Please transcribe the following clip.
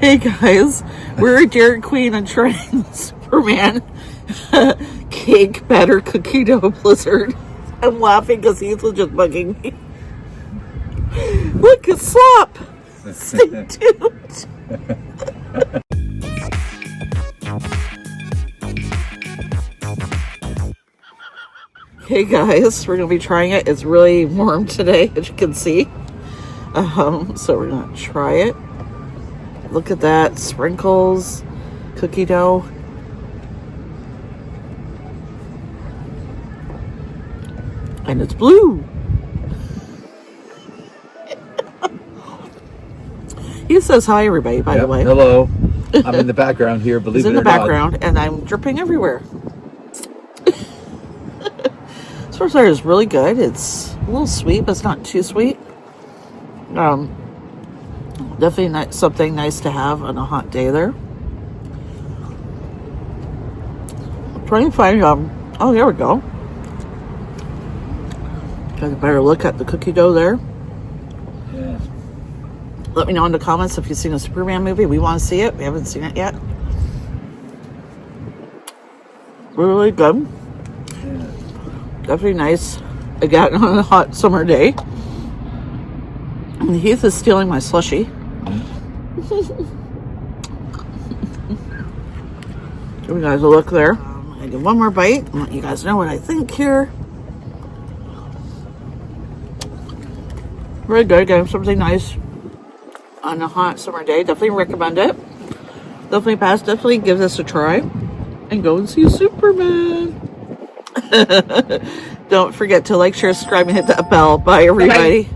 Hey guys, we're at Dairy Queen and trying Superman cake batter cookie dough blizzard. I'm laughing because he's just bugging me. Look, it's slop. Stay tuned. Hey guys, we're gonna be trying it. It's really warm today, as you can see. So we're gonna try it. Look at that, sprinkles, cookie dough. And it's blue. He says hi, everybody, by the way. Hello. I'm in the background here, believe He's it in the or not. background, and I'm dripping everywhere. This first layer is really good. It's a little sweet, but it's not too sweet. Definitely something nice to have on a hot day there. I'm trying to find, oh, there we go. Got a better look at the cookie dough there. Yeah. Let me know in the comments if you've seen a Superman movie. We want to see it. We haven't seen it yet. Really good. Yeah. Definitely nice. Again, on a hot summer day. And Heath is stealing my slushie. Give you guys a look there. I give one more bite and let you guys know what I think here. Really good. Again, something nice on a hot summer day. Definitely recommend it. Definitely pass. Definitely give this a try. And go and see Superman. Don't forget to like, share, subscribe, and hit that bell. Bye, everybody. Bye.